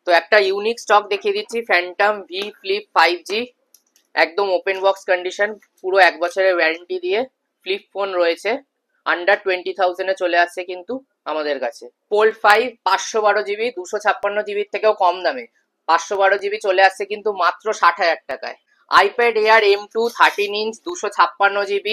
তো একটা unique stock দেখিয়ে দিচ্ছি, ফ্যান্টম ভি ফ্লিপ 5G, একদম ওপেন বক্স কন্ডিশন, পুরো 1 বছরের ওয়ারেন্টি দিয়ে ফ্লিপ ফোন রয়েছে। আন্ডার 20,000 চলে আসছে কিন্তু আমাদের কাছে। ফোল্ড 5 512 GB, 256 GB থেকেও কম দামে 512 GB চলে আসছে কিন্তু মাত্র 60,000 টাকায়। IPad air M2 13 inch 256 GB,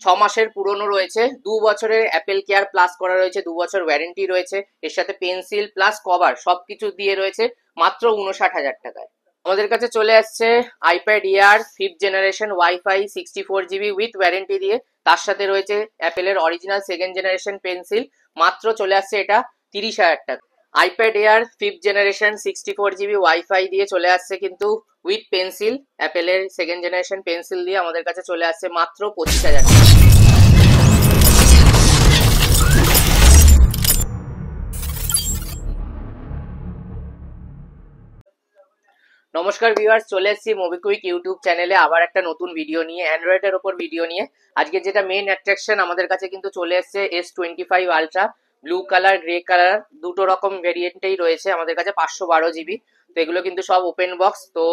6 মাসের পুরনো রয়েছে, 2 বছরের অ্যাপেল কেয়ার প্লাস করা রয়েছে, 2 বছর ওয়ারেন্টি রয়েছে, এর সাথে পেন্সিল প্লাস কভার সবকিছু দিয়ে রয়েছে মাত্র 59,000 টাকায়। আমাদের কাছে চলে আসছে iPad air 5th generation wifi 64 GB with warranty দিয়ে, তার সাথে রয়েছে অ্যাপেলের অরিজিনাল 2nd জেনারেশন পেন্সিল, মাত্র চলে আসছে এটা 30,000 টাকা। IPad air 5th generation 64 GB wifi দিয়ে চলে আসছে কিন্তু উইথ পেন্সিল, অ্যাপেলের 2nd জেনারেশন পেন্সিল দিয়ে আমাদের কাছে চলে আসছে মাত্র 25,000 টাকা। নমস্কার ভিউয়ার্স, চলে এসেছি মোবিকুইক ইউটিউব চ্যানেলে আবার একটা নতুন ভিডিও নিয়ে, অ্যান্ড্রয়েডের ওপর ভিডিও নিয়ে। আজকে যেটা মেইন অ্যাট্রাকশন আমাদের কাছে কিন্তু চলে এসেছে S25 ultra, blue colour grey colour দুটো রকম ভেরিয়েন্টেই রয়েছে আমাদের কাছে, 512 GB। তো এগুলো কিন্তু সব ওপেন বক্স। তো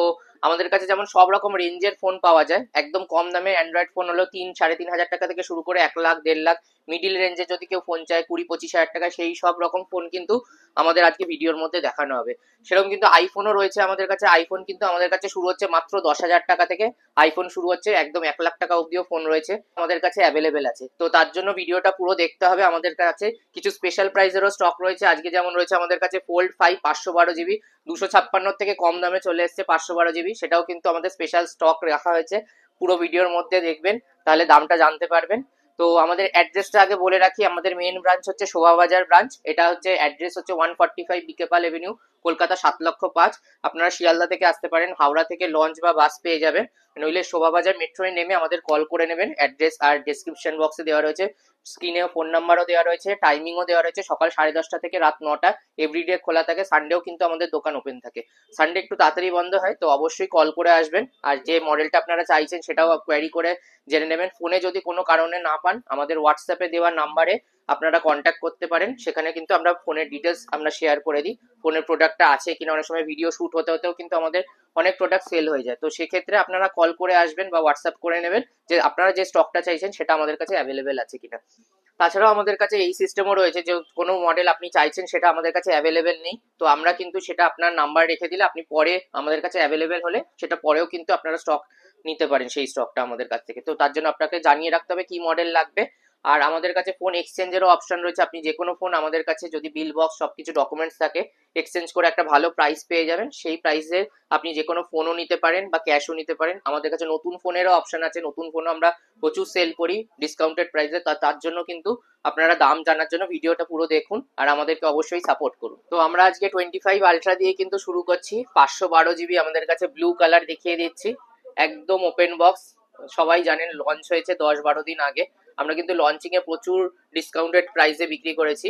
আমাদের কাছে যেমন সব রকম রেঞ্জের ফোন পাওয়া যায়, একদম কম দামে অ্যান্ড্রয়েড ফোন হলো 3-3.5 টাকা থেকে শুরু করে 1 লাখ 1.5 লাখ, মিডিল রেঞ্জে যদি কেউ ফোন চায় 20-25 হাজার টাকা, সেই সব রকম ফোন কিন্তু আমাদের আজকে ভিডিওর মধ্যে দেখানো হবে। সেরকম কিন্তু আইফোনও রয়েছে আমাদের কাছে। আইফোন কিন্তু আমাদের কাছে শুরু হচ্ছে মাত্র 10,000 টাকা থেকে, আইফোন শুরু হচ্ছে একদম 1 লাখ টাকা অব্দিও ফোন রয়েছে আমাদের কাছে অ্যাভেলেবেল আছে। তো তার জন্য ভিডিওটা পুরো দেখতে হবে। আমাদের কাছে কিছু স্পেশাল প্রাইসেরও স্টক রয়েছে আজকে, যেমন রয়েছে আমাদের কাছে ফোল্ড 5 512 GB, 256 থেকে কম দামে চলে এসছে 512 GB, সেটাও কিন্তু আমাদের স্পেশাল স্টক রাখা হয়েছে। পুরো ভিডিওর মধ্যে দেখবেন, তাহলে দামটা জানতে পারবেন। তো আমাদের অ্যাড্রেসটা আগে বলে রাখি, আমাদের মেইন ব্রাঞ্চ হচ্ছে শোভাবাজার ব্রাঞ্চ, এটা হচ্ছে অ্যাড্রেস হচ্ছে 145 বিকেপাল এভিনিউ, কলকাতা 7,05,000। আপনারা শিয়ালদা থেকে আসতে পারেন, হাওড়া থেকে লঞ্চ বা বাস পেয়ে যাবেন, নইলে শোভাবাজার মেট্রোয় নেমে আমাদের কল করে নেবেন। অ্যাড্রেস আর ডেসক্রিপশন বক্সে দেওয়া রয়েছে, স্ক্রিনে ফোন নাম্বারও দেওয়া রয়েছে, টাইমিংও দেওয়া রয়েছে, সকাল 10:30 থেকে রাত 9টা, এভরিডে খোলা থাকে, সানডেও কিন্তু আমাদের দোকান ওপেন থাকে। সানডে একটু তাড়াতাড়ি বন্ধ হয়, তো অবশ্যই কল করে আসবেন। আর যে মডেলটা আপনারা চাইছেন সেটাও কোয়ারি করে জেনে নেবেন। ফোনে যদি কোনো কারণে না পান, আমাদের হোয়াটসঅ্যাপে দেওয়া নাম্বারে আপনারা কন্ট্যাক্ট করতে পারেন, সেখানে কিন্তু আমরা ফোনের ডিটেলস আমরা শেয়ার করে দিই, ফোনের প্রোডাক্টটা আছে কিনা। অনেক সময় ভিডিও শুট হতে হতেও কিন্তু আমাদের অনেক প্রোডাক্ট সেল হয়ে যায়, তো সেক্ষেত্রে আপনারা কল করে আসবেন বা হোয়াটসঅ্যাপ করে নেবেন যে আপনারা যে স্টকটা চাইছেন সেটা আমাদের কাছে অ্যাভেলেবেল আছে কিনা। তাছাড়াও আমাদের কাছে এই সিস্টেমও রয়েছে যে কোনো মডেল আপনি চাইছেন সেটা আমাদের কাছে অ্যাভেলেবেল নেই, তো আমরা কিন্তু সেটা আপনার নাম্বার রেখে দিলে আপনি পরে আমাদের কাছে অ্যাভেলেবেল হলে সেটা পরেও কিন্তু আপনারা স্টক নিতে পারেন সেই স্টকটা আমাদের কাছ থেকে। তো তার জন্য আপনাকে জানিয়ে রাখতে হবে কি মডেল লাগবে। আর আমাদের কাছে ফোন এক্সচেঞ্জেরও অপশন রয়েছে, আপনি যে কোনো ফোন আমাদের কাছে যদি বিল বক্স সবকিছু ডকুমেন্টস থাকে, এক্সচেঞ্জ করে একটা ভালো প্রাইস পেয়ে যাবেন। সেই প্রাইসে আপনি যে কোনো ফোনও নিতে পারেন বা ক্যাশও নিতে পারেন। আমাদের কাছে নতুন ফোনেরও অপশন আছে, নতুন ফোনও আমরা প্রচুর সেল করি ডিসকাউন্টেড প্রাইসে। তার জন্য কিন্তু আপনারা দাম জানার জন্য ভিডিওটা পুরো দেখুন আর আমাদেরকে অবশ্যই সাপোর্ট করুন। তো আমরা আজকে 25 আলট্রা দিয়ে কিন্তু শুরু করছি, 512 GB আমাদের কাছে ব্লু কালার দেখিয়ে দিচ্ছি, একদম ওপেন বক্স। সবাই জানেন লঞ্চ হয়েছে 10-12 দিন আগে, আমরা কিন্তু লঞ্চিং এ প্রচুর ডিসকাউন্টেড প্রাইসে বিক্রি করেছি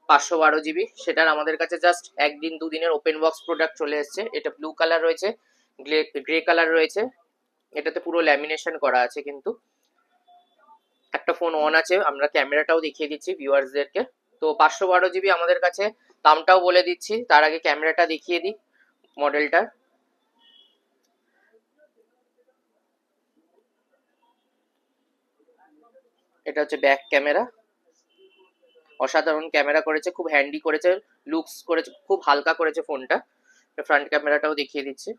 512 GB। সেটার আমাদের কাছে জাস্ট একদিন দুদিনের ওপেন বক্স প্রোডাক্ট চলে এসছে। এটা ব্লু কালার রয়েছে, গ্রে কালার রয়েছে, এটাতে পুরো ল্যামিনেশন করা আছে। কিন্তু একটা ফোন অন আছে, আমরা ক্যামেরাটাও দেখিয়ে দিচ্ছি ভিউয়ার্সদেরকে। তো 512 GB আমাদের কাছে, দামটাও বলে দিচ্ছি, তার আগে ক্যামেরাটা দেখিয়ে দিই মডেলটা। এটা হচ্ছে ব্যাক ক্যামেরা, অসাধারণ ক্যামেরা করেছে, খুব হ্যান্ডি করেছে, লুকস করেছে, খুব হালকা করেছে ফোনটা। ফ্রন্ট ক্যামেরাটাও দেখিয়ে দিচ্ছি।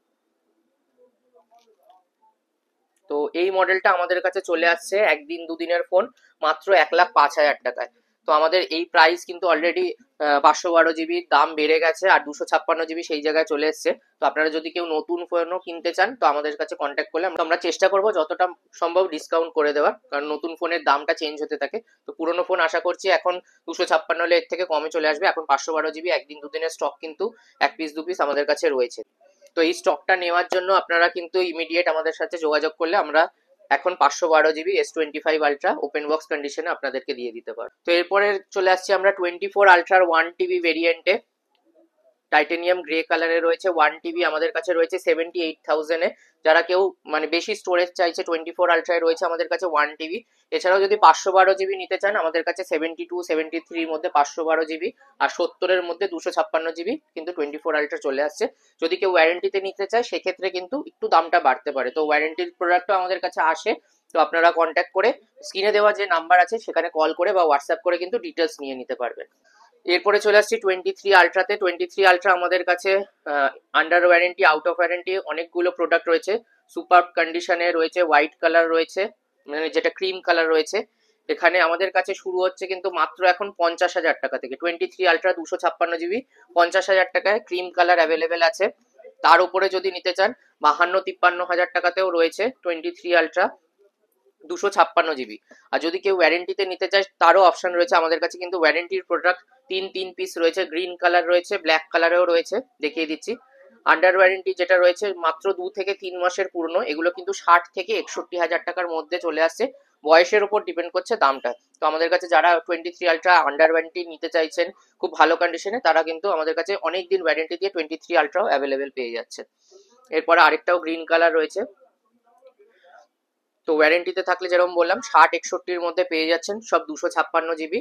তো এই মডেলটা আমাদের কাছে চলে আসছে একদিন দুদিনের ফোন মাত্র 1,05,000 টাকায়। তো আমাদের এই প্রাইস কিন্তু অলরেডি 512 GB দাম বেড়ে গেছে, আর 256 GB সেই জায়গায় চলে এসছে। তো আপনারা যদি কেউ নতুন ফোনও কিনতে চান তো আমাদের কাছে কন্ট্যাক্ট করলে আমরা চেষ্টা করবো যতটা সম্ভব ডিসকাউন্ট করে দেওয়ার, কারণ নতুন ফোনের দামটা চেঞ্জ হতে থাকে। তো পুরোনো ফোন আশা করছি এখন 256 হলে এর থেকে কমে চলে আসবে। এখন 512 GB একদিন দুদিনের স্টক কিন্তু 1 পিস 2 পিস আমাদের কাছে রয়েছে। তো এই স্টকটা নেওয়ার জন্য আপনারা কিন্তু ইমিডিয়েট আমাদের সাথে যোগাযোগ করলে আমরা এখন 512 GB S25 ultra open box কন্ডিশনে আপনাদেরকে দিয়ে দিতে পারবো। তো এরপরে চলে আসছি আমরা 24 আলট্রার 1 TB ভেরিয়েন্টে। টাইটেনিয়াম গ্রে কালারে রয়েছে 1 TB আমাদের কাছে রয়েছে 78,000-এ। যারা কেউ মানে বেশি স্টোরেজ চাইছে 24 আলট্রায় রয়েছে আমাদের কাছে 1 TB। এছাড়াও যদি 512 GB নিতে চান আমাদের কাছে 72-73-র মধ্যে 512 GB, আর 70-এর মধ্যে 256 GB কিন্তু 24 আলট্রা চলে আসছে। যদি কেউ ওয়ারেন্টিতে নিতে চায় সেক্ষেত্রে কিন্তু একটু দামটা বাড়তে পারে। তো ওয়ারেন্টির প্রোডাক্টও আমাদের কাছে আসে, তো আপনারা কন্ট্যাক্ট করে স্ক্রিনে দেওয়া যে নাম্বার আছে সেখানে কল করে বা হোয়াটসঅ্যাপ করে কিন্তু ডিটেলস নিয়ে নিতে পারবেন। এরপরে চলে আসছি 23 আলট্রাতে। 23 আলট্রা আমাদের কাছে under warranty, out of warranty অনেকগুলো প্রোডাক্ট রয়েছে। সুপার কন্ডিশনে রয়েছে, হোয়াইট কালার রয়েছে, মানে যেটা ক্রিম কালার রয়েছে। এখানে আমাদের কাছে শুরু হচ্ছে কিন্তু মাত্র এখন 50,000 টাকা থেকে। 23 আলট্রা 256 GB 50,000 টাকায় ক্রিম কালার অ্যাভেলেবেল আছে। তার উপরে যদি নিতে চান 52-53 হাজার টাকাতেও রয়েছে 23 আলট্রা 256 GB। আর যদি কেউ ওয়ারেন্টিতে নিতে চায় তারও অপশন রয়েছে আমাদের কাছে, কিন্তু ওয়ারেন্টির প্রোডাক্ট তিন পিস রয়েছে, গ্রিন কালার রয়েছে, ব্ল্যাক কালারেও রয়েছে, দেখিয়ে দিচ্ছি। আন্ডার ওয়ারেন্টি যেটা রয়েছে মাত্র 2 থেকে 3 মাসের পুরনো, এগুলো কিন্তু 60 থেকে 61 হাজার টাকার মধ্যে চলে আসছে। বয়সের উপর ডিপেন্ড করছে দামটা। তো আমাদের কাছে যারা 23 আলট্রা আন্ডার ওয়ারেন্টি নিতে চাইছেন খুব ভালো কন্ডিশনে, তারা কিন্তু আমাদের কাছে অনেক দিন ওয়ারেন্টি দিয়ে 23 আলট্রাও অ্যাভেলেবেল পেয়ে যাচ্ছে। এরপরে আরেকটাও গ্রিন কালার রয়েছে। তো ওয়ারেন্টিতে থাকলে যেরকম বললাম 60-61-র মধ্যে পেয়ে যাচ্ছেন, সব 256 GB।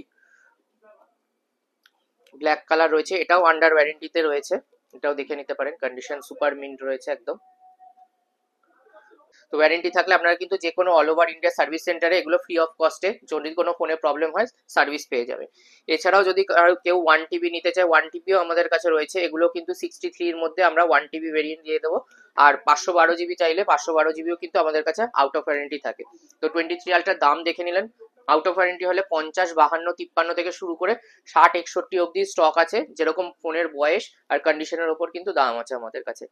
ব্ল্যাক কালার রয়েছে, এটাও আন্ডার ওয়ারেন্টিতে রয়েছে, এটাও দেখে নিতে পারেন, কন্ডিশন সুপার মিন্ট রয়েছে একদম। তো ওয়ারেন্টি থাকলে আপনারা কিন্তু যে কোনো অল ওভার ইন্ডিয়া সার্ভিস সেন্টারে এগুলো ফ্রি অফ কস্টে যদি কোনো ফোনে প্রবলেম হয় সার্ভিস পেয়ে যাবে। এছাড়াও যদি কেউ 1 TB নিতে চায় 1 TBও আমাদের কাছে রয়েছে। এগুলো কিন্তু 63-র মধ্যে আমরা 1 TB ভেরিয়েন্ট দিয়ে দেবো। আর 512 GB চাইলে 512 GBও কিন্তু আমাদের কাছে আউট অফ ওয়ারেন্টি থাকে। তো 23 আলট্রার দাম দেখে নিলেন। আউট অফ ওয়ারেন্টি হলে 50, 52, 53 থেকে শুরু করে 60, 61 অব্দি স্টক আছে, যেরকম ফোনের বয়স আর কন্ডিশনের ওপর কিন্তু দাম আছে আমাদের কাছে।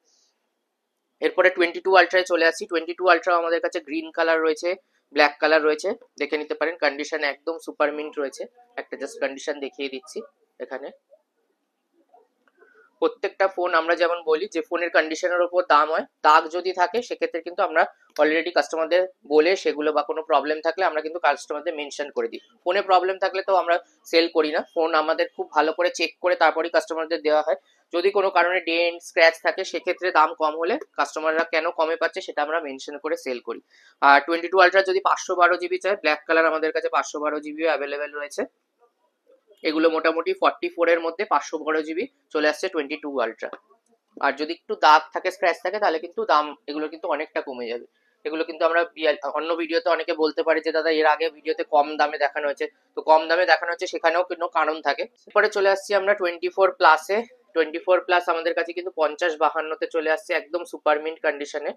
এরপরে 22 আলট্রায় চলে আসছি। 22 আলট্রা আমাদের কাছে গ্রিন কালার রয়েছে, ব্ল্যাক কালার রয়েছে, দেখে নিতে পারেন। কন্ডিশন একদম সুপার মিন্ট রয়েছে। একটা জাস্ট কন্ডিশন দেখিয়ে দিচ্ছি এখানে। প্রত্যেকটা ফোন আমরা যেমন বলি যে ফোনের কন্ডিশনের উপর দাম হয়, দাগ যদি থাকে সেক্ষেত্রে কিন্তু আমরা অলরেডি কাস্টমারদের বলে সেগুলো বা কোনো প্রবলেম থাকলে আমরা কিন্তু কাস্টমারদের মেনশন করে দিই। ফোনে প্রবলেম থাকলে তো আমরা সেল করি না, ফোন আমাদের খুব ভালো করে চেক করে তারপরেই কাস্টমারদের দেওয়া হয়। যদি কোনো কারণে ডেন্ট স্ক্র্যাচ থাকে সেক্ষেত্রে দাম কম হলে কাস্টমাররা কেন কমে পাচ্ছে সেটা আমরা মেনশন করে সেল করি। আর 22 আলট্রা যদি 512 GB চায়, ব্ল্যাক কালার আমাদের কাছে 512 GB অ্যাভেলেবেল রয়েছে। এগুলো মোটামুটি 44-এর মধ্যে 512 GB চলে আসছে 22 আলট্রা। আর যদি একটু দাগ থাকে, স্ক্র্যাচ থাকে, তাহলে কিন্তু দাম এগুলো কিন্তু অনেকটা কমে যাবে। এগুলো কিন্তু আমরা অন্য ভিডিওতে অনেকে বলতে পারে যে দাদা এর আগে ভিডিওতে কম দামে দেখানো হয়েছে, তো কম দামে দেখানো হচ্ছে সেখানেও কোনো কারণ থাকে। এরপরে চলে আসছি আমরা 24 প্লাসে। 24 প্লাস আমাদের কাছে কিন্তু 50-52-তে চলে আসছে একদম সুপার মিন্ট কন্ডিশনে।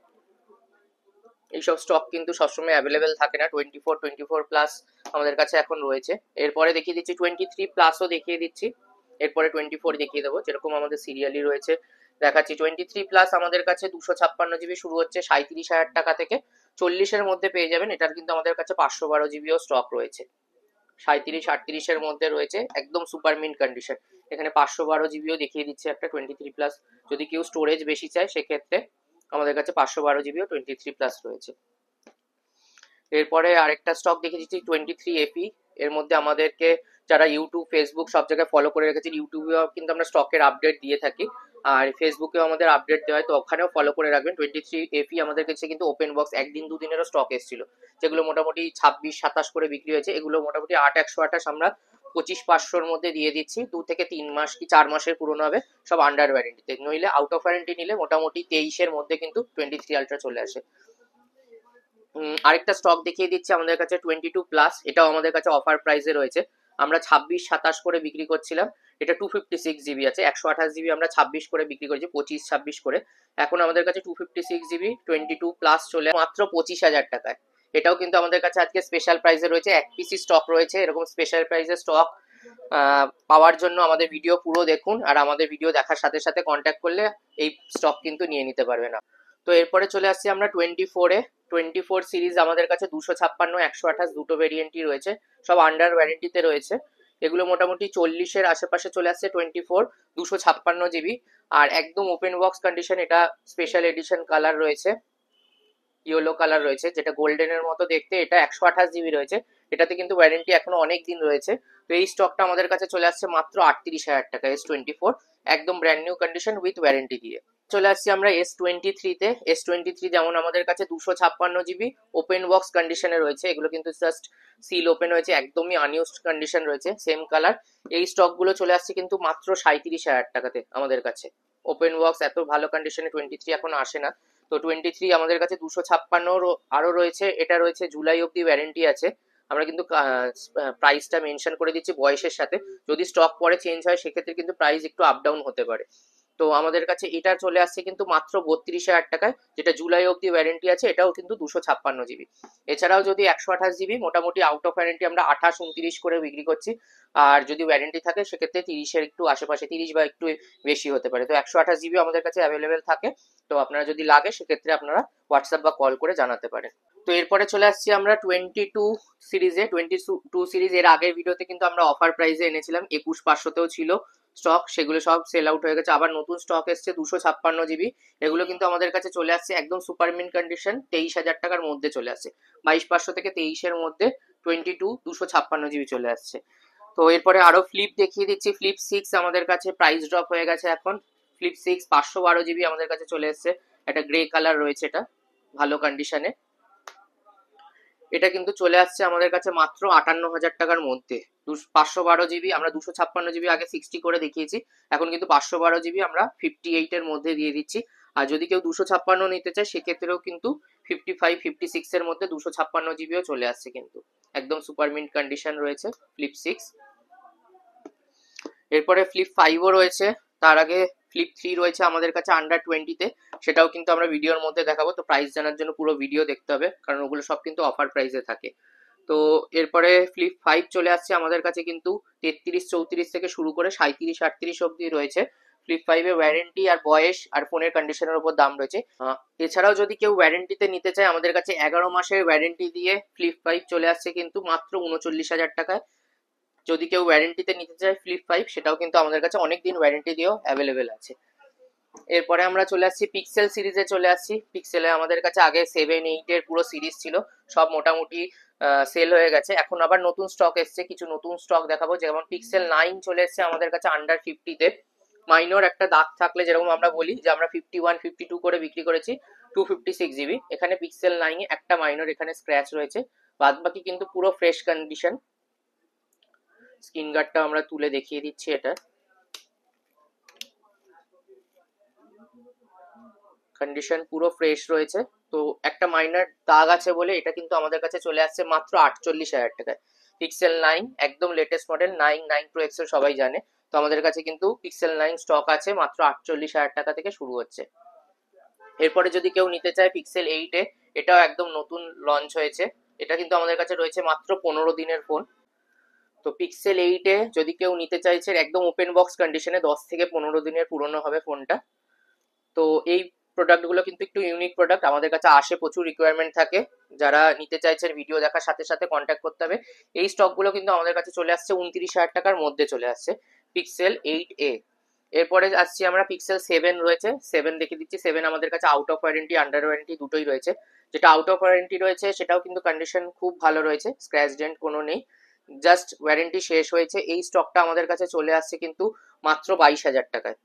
এইসব স্টক কিন্তু সবসময় অ্যাভেলেবেল থাকে না। 24 প্লাস আমাদের কাছে এখন রয়েছে। এরপরে দেখিয়ে দিচ্ছি 23 প্লাসও দেখিয়ে দিচ্ছি। এরপরে 24 দেখিয়ে দেবো, যেরকম আমাদের সিরিয়ালি রয়েছে দেখাচ্ছি। 23 প্লাস আমাদের কাছে 256 GB শুরু হচ্ছে 37,000 টাকা থেকে, 40-এর মধ্যে পেয়ে যাবেন। এটার কিন্তু আমাদের কাছে 512 GBও স্টক রয়েছে, 37-38-এর মধ্যে রয়েছে, একদম সুপার মিন্ট কন্ডিশন। এখানে 512 GBও দেখিয়ে দিচ্ছে একটা 23 প্লাস। যদি কেউ স্টোরেজ বেশি চায় সেক্ষেত্রে আমাদের কাছে 512 GBও 23 প্লাস রয়েছে। এরপরে আরেকটা স্টক দেখে দিচ্ছি 23 FE। এর মধ্যে আমাদেরকে যারা ইউটিউব, ফেসবুক সব জায়গায় ফলো করে রেখেছে, ইউটিউবেও কিন্তু আমরা স্টকের আপডেট দিয়ে থাকি, আর ফেসবুকেও আমাদের আপডেট দেওয়া হয়, তো ওখানেও ফলো করে রাখবেন। 23 FE আমাদের কাছে কিন্তু ওপেন বক্স একদিন দুদিনেরও স্টক এসেছিল, যেগুলো মোটামুটি 26-27 করে বিক্রি হয়েছে। এগুলো মোটামুটি 8-128 আমরা 25-500-র মধ্যে দিয়ে দিচ্ছি। 2 থেকে 3 মাস কি 4 মাসের পুরনো হবে, সব আন্ডার ওয়ারেন্টিতে। নইলে আউট অফ ওয়ারেন্টি নিলে মোটামুটি 23-এর মধ্যে কিন্তু 23 আলট্রা চলে আসে। আরেকটা স্টক দেখিয়ে দিচ্ছি আমাদের কাছে 22 প্লাস। এটাও আমাদের কাছে অফার প্রাইসে রয়েছে। আমরা 26-27 করে বিক্রি করছিলাম, এটা 256 GB আছে। 128 GB আমরা 26 করে বিক্রি করেছি, 25-26 করে। এখন আমাদের কাছে 256 GB 22 প্লাস চলে মাত্র 25,000 টাকায়। এটাও কিন্তু আমাদের কাছে আজকে স্পেশাল প্রাইসে রয়েছে, এক পিসি স্টক রয়েছে। এরকম স্পেশাল প্রাইসে স্টক পাওয়ার জন্য আমাদের ভিডিও পুরো দেখুন, আর আমাদের ভিডিও দেখার সাথে সাথে কন্ট্যাক্ট করলে এই স্টক কিন্তু নিয়ে নিতে পারবেন। তো এরপরে চলে আসছি আমরা 24-এ। 24 সিরিজ আমাদের কাছে 256-128 দুটো ভেরিয়েন্টই রয়েছে, সব আন্ডার ওয়ারেন্টিতে রয়েছে। এগুলো মোটামুটি 40-এর আশেপাশে চলে আসছে 24 256 GB। আর একদম ওপেন বক্স কন্ডিশন, এটা স্পেশাল এডিশন কালার রয়েছে, ইয়েলো কালার রয়েছে, যেটা গোল্ডেনের মতো দেখতে। এটা 128 GB রয়েছে, এটাতে কিন্তু ওয়ারেন্টি এখনো অনেক দিন রয়েছে। তো এই স্টকটা আমাদের কাছে চলে আসছে মাত্র 38,000 টাকা S24। একদম brand new condition with warranty দিয়ে। চলে আসছি আমরা S23-তে। S23 যেমন আমাদের কাছে 256 GB ওপেন বক্স কন্ডিশনে রয়েছে, এগুলো কিন্তু জাস্ট সিল ওপেন হয়েছে, একদমই আনইউজড কন্ডিশন রয়েছে, সেম কালার। এই স্টক গুলো চলে আসছে কিন্তু মাত্র 37,000 টাকাতে আমাদের কাছে। ওপেন বক্স এত ভালো কন্ডিশনে 23 এখন আসে না। তো 23 আমাদের কাছে 256 আরো রয়েছে, এটা রয়েছে জুলাই অব্দি ওয়ারেন্টি আছে। আমরা কিন্তু প্রাইসটা মেনশন করে দিচ্ছি বয়সের সাথে, যদি স্টক পরে চেঞ্জ হয় সেক্ষেত্রে কিন্তু প্রাইস একটু আপ ডাউন হতে পারে। তো আমাদের কাছে এটা চলে আসছে কিন্তু মাত্র 32,000 টাকায়, যেটা জুলাই অব্দি ওয়ারেন্টি আছে, এটাও কিন্তু 256 GB। এছাড়াও যদি 128 GB মোটামুটি আউট অফ ওয়ারেন্টি আমরা 28-29 করে বিক্রি করছি, আর যদি ওয়ারেন্টি থাকে সেক্ষেত্রে 30-এর একটু আশেপাশে, 30 বা একটু বেশি হতে পারে। তো 128 GB আমাদের কাছে অ্যাভেলেবেল থাকে। তো আপনারা যদি লাগে সেক্ষেত্রে আপনারা হোয়াটসঅ্যাপ বা কল করে জানাতে পারেন। তো এরপরে চলে আসছি আমরা 22 সিরিজ। এর আগের ভিডিওতে কিন্তু আমরা অফার প্রাইসে এনেছিলাম, 21,500তেও ছিল স্টক, সেগুলো সব সেল আউট হয়ে গেছে। আবার নতুন স্টক এসছে 256 GB। এগুলো কিন্তু আমাদের কাছে চলে আসছে একদম সুপার মিন কন্ডিশন, 23,000 টাকার মধ্যে চলে আসছে। 22,500 থেকে 23-এর মধ্যে 256 GB চলে আসছে। তো এরপরে আরো ফ্লিপ দেখিয়ে দিচ্ছি। ফ্লিপ 6 আমাদের কাছে প্রাইস ড্রপ হয়ে গেছে এখন। ফ্লিপ 6 512 GB আমাদের কাছে চলে এসছে, একটা গ্রে কালার রয়েছে, এটা ভালো কন্ডিশনে। এটা কিন্তু চলে আসছে আমাদের কাছে মাত্র 58,000 টাকার মধ্যে। 512 GB, আমরা 256 GB আগে 60 করে দেখিয়েছি, এখন কিন্তু 512 GB আমরা 58-এর মধ্যে দিয়ে দিচ্ছি। আর যদি কেউ 256 নিতে চায় সেক্ষেত্রেও কিন্তু 55-56-এর মধ্যে 256 GBও চলে আসছে কিন্তু, একদম সুপার মিন্ট কন্ডিশন রয়েছে ফ্লিপ 6। এরপরে ফ্লিপ 5ও রয়েছে, তার আগে ফ্লিপ 3 রয়েছে আমাদের কাছে আন্ডার 20-তে, সেটাও কিন্তু আমরা ভিডিওর মধ্যে দেখাবো। তো প্রাইস জানার জন্য পুরো ভিডিও দেখতে হবে, কারণ ওগুলো সব কিন্তু অফার প্রাইসে থাকে। তো এরপরে ফ্লিপ 5 চলে আসছে আমাদের কাছে কিন্তু 33-34 থেকে শুরু করে 37-38 অব্দি রয়েছে। ফ্লিপ 5-এ ওয়ারেন্টি আর বয়স আর ফোনের কন্ডিশনের উপর দাম রয়েছে। এছাড়াও যদি কেউ ওয়ারেন্টিতে নিতে চায়, আমাদের কাছে 11 মাসের ওয়ারেন্টি দিয়ে ফ্লিপ 5 চলে আসছে কিন্তু মাত্র 39,000 টাকায়। যদি কেউ ওয়ারেন্টিতে নিতে চায় ফ্লিপ 5, সেটাও কিন্তু আমাদের কাছে অনেক দিন ওয়ারেন্টি দিয়েও অ্যাভেলেবেল আছে। এরপরে আমরা চলে আসছি পিক্সেল সিরিজে চলে আসছি। পিক্সেলে আমাদের কাছে আগে 7-8-এর পুরো সিরিজ ছিল, সব মোটামুটি সেল হয়ে গেছে। এখন আবার নতুন স্টক এসছে, কিছু নতুন স্টক দেখাবো। যেমন পিক্সেল 9 চলে এসছে আমাদের কাছে আন্ডার 50-তে। মাইনর একটা দাগ থাকলে যেরকম আমরা বলি যে আমরা 51-52 করে বিক্রি করেছি 256 GB, এখানে পিক্সেল 9-এ একটা মাইনর এখানে স্ক্র্যাচ রয়েছে, বাদ বাকি কিন্তু পুরো ফ্রেশ কন্ডিশন। স্ক্রিন গার্ডটা আমরা তুলে দেখিয়ে দিচ্ছি, এটা কন্ডিশন পুরো ফ্রেশ রয়েছে। তো একটা মাইনার দাগ আছে বলে এটা কিন্তু আমাদের কাছে চলে আসছে মাত্র 48,000 টাকায়। পিক্সেল 9 একদম লেটেস্ট মডেল, 9 প্রো এক্সেল সবাই জানে। তো আমাদের কাছে কিন্তু পিক্সেল 9 স্টক আছে, মাত্র 48,000 টাকা থেকে শুরু হচ্ছে। এরপরে যদি কেউ নিতে চায় পিক্সেল 8-এ, এটাও একদম নতুন লঞ্চ হয়েছে, এটা কিন্তু আমাদের কাছে রয়েছে মাত্র 15 দিনের ফোন। তো পিক্সেল 8-এ যদি কেউ নিতে চাইছে একদম ওপেন বক্স কন্ডিশনে, 10 থেকে 15 দিনের পুরনো হবে ফোনটা। তো এই প্রোডাক্টগুলো কিন্তু একটু ইউনিক প্রোডাক্ট, আমাদের কাছে আসে, প্রচুর রিকোয়ারমেন্ট থাকে। যারা নিতে চাইছেন ভিডিও দেখার সাথে সাথে কন্ট্যাক্ট করতে হবে। এই স্টকগুলো কিন্তু আমাদের কাছে চলে আসছে 29,000 টাকার মধ্যে চলে আসছে পিক্সেল 8A। এরপরে আসছি আমরা পিক্সেল 7 রয়েছে, 7 দেখে দিচ্ছি। 7 আমাদের কাছে out of warranty under warranty দুটোই রয়েছে। যেটা আউট অফ ওয়ারেন্টি রয়েছে সেটাও কিন্তু কন্ডিশন খুব ভালো রয়েছে, স্ক্র্যাচ ডেন্ট কোনো নেই, জাস্ট ওয়ারেন্টি শেষ হয়েছে। এই স্টকটা আমাদের কাছে চলে আসছে কিন্তু মাত্র 22,000 টাকায়,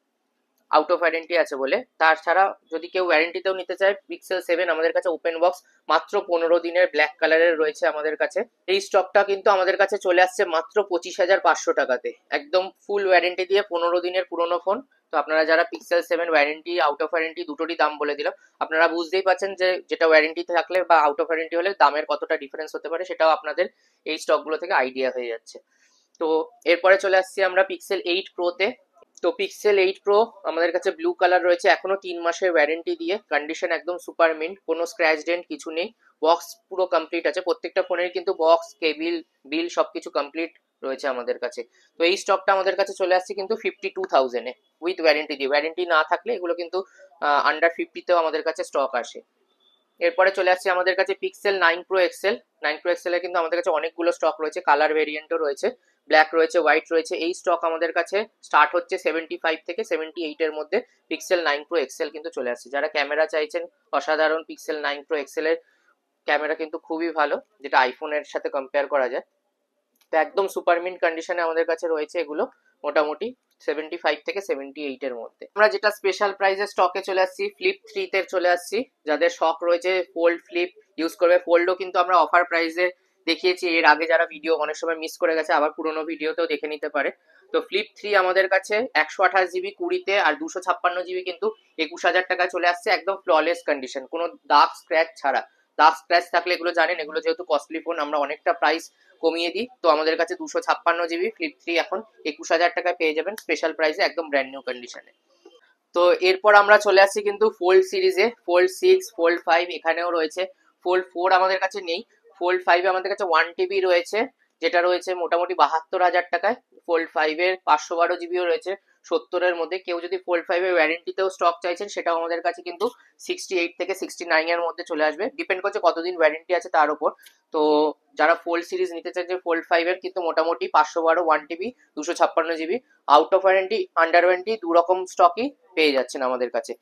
আউট অফ ওয়ারেন্টি আছে বলে। তাছাড়া যদি কেউ ওয়ারেন্টিতেও নিতে চায়, পিক্সেল 7 আমাদের কাছে ওপেন বক্স মাত্র 15 দিনের ব্ল্যাক কালারের রয়েছে আমাদের কাছে। এই স্টকটা কিন্তু আমাদের কাছে চলে আসছে মাত্র 25,500 টাকাতে, একদম ফুল ওয়ারেন্টি দিয়ে 15 দিনের পুরনো ফোন। তো আপনারা যারা pixel 7 warranty out of warranty দুটোরই দাম বলে দিলাম, আপনারা বুঝতেই পারছেন যে যেটা ওয়ারেন্টি থাকলে বা আউট অফ ওয়ারেন্টি হলে দামের কতটা ডিফারেন্স হতে পারে, সেটাও আপনাদের এই স্টকগুলো থেকে আইডিয়া হয়ে যাচ্ছে। তো এরপরে চলে আসছি আমরা পিক্সেল 8 প্রোতে। তো পিক্সেল 8 প্রো আমাদের কাছে ব্লু কালার রয়েছে, এখনো 3 মাসের ওয়ারেন্টি দিয়ে, কন্ডিশন একদম সুপার মিন্ট, কোনো স্ক্র্যাচ ডেন্ট কিছু নেই, বক্স পুরো কমপ্লিট আছে। প্রত্যেকটা ফোনের কিন্তু বক্স, কেবিল, বিল সবকিছু কমপ্লিট রয়েছে আমাদের কাছে। তো এই স্টকটা আমাদের কাছে চলে আসছে কিন্তু 52,000-এ উইথ ওয়ারেন্টি দিয়ে। ওয়ারেন্টি না থাকলে এগুলো কিন্তু আন্ডার 50-তেও আমাদের কাছে স্টক আসে। এরপরে চলে আসছে আমাদের কাছে পিক্সেল 9 প্রো এক্সেল। 9 প্রো এক্সেলে কিন্তু আমাদের কাছে অনেকগুলো স্টক রয়েছে, কালার ভেরিয়েন্টও রয়েছে, ব্ল্যাক রয়েছে, হোয়াইট রয়েছে। এই স্টক আমাদের কাছে স্টার্ট হচ্ছে 75 থেকে 78-এর মধ্যে। পিক্সেল 9 প্রো এক্সেল কিন্তু চলে আসছে। যারা ক্যামেরা চাইছেন অসাধারণ, পিক্সেল 9 প্রো এক্সেলের ক্যামেরা কিন্তু খুবই ভালো, যেটা আইফোনের সাথে কম্পেয়ার করা যায়। তো একদম সুপার মিন্ট কন্ডিশনে আমাদের কাছে রয়েছে এগুলো, মোটামুটি 75 থেকে 78 এর মধ্যে। আমরা যেটা স্পেশাল প্রাইসে স্টকে চলে আসছি, ফ্লিপ 3 তে চলে আসছি। যাদের শখ রয়েছে ফোল্ড ফ্লিপ ইউজ করবে, ফোল্ডও কিন্তু আমরা অফার প্রাইসে দেখিয়েছি এর আগে, যারা ভিডিও অনেক সময় মিস করে গেছে আবার পুরোনো ভিডিওতেও দেখে নিতে পারে। তো ফ্লিপ 3 আমাদের কাছে 128 জিবি 20-তে আর 256 জিবি কিন্তু 21,000 টাকায় চলে আসছে, একদম ফ্ললেস কন্ডিশন, কোনো দাগ স্ক্র্যাচ ছাড়া। দাগ স্ক্র্যাচ থাকলে এগুলো জানেন, এগুলো যেহেতু কস্টলি ফোন আমরা অনেকটা প্রাইস কমিয়ে দিই, তো আমাদের কাছে 256 জিবি ফ্লিপ 3 এখন 21,000 টাকায় পেয়ে যাবেন স্পেশাল প্রাইসে, একদম ব্র্যান্ড নিউ কন্ডিশনে। তো এরপর আমরা চলে আসছি কিন্তু ফোল্ড সিরিজে, ফোল্ড 6, ফোল্ড 5 এখানেও রয়েছে। ফোল্ড 4 আমাদের কাছে নেই, ফোল্ড 5 আমাদের কাছে 1 TB রয়েছে, যেটা রয়েছে মোটামুটি 72,000 টাকায়। ফোল্ড 5 এর 512 জিবিও রয়েছে 70-এর মধ্যে। কেউ যদি ফোল্ড 5 এর ওয়ারেন্টিতেও স্টক চাইছেন সেটাও আমাদের কাছে কিন্তু 68 থেকে 69 এর মধ্যে চলে আসবে, ডিপেন্ড করছে কতদিন ওয়ারেন্টি আছে তার উপর। তো যারা ফোল্ড সিরিজ নিতে চাইছে ফোল্ড 5 এর কিন্তু মোটামুটি 512 1 TB 256 GB out of warranty under warranty দু রকম স্টকই পেয়ে যাচ্ছেন আমাদের কাছে।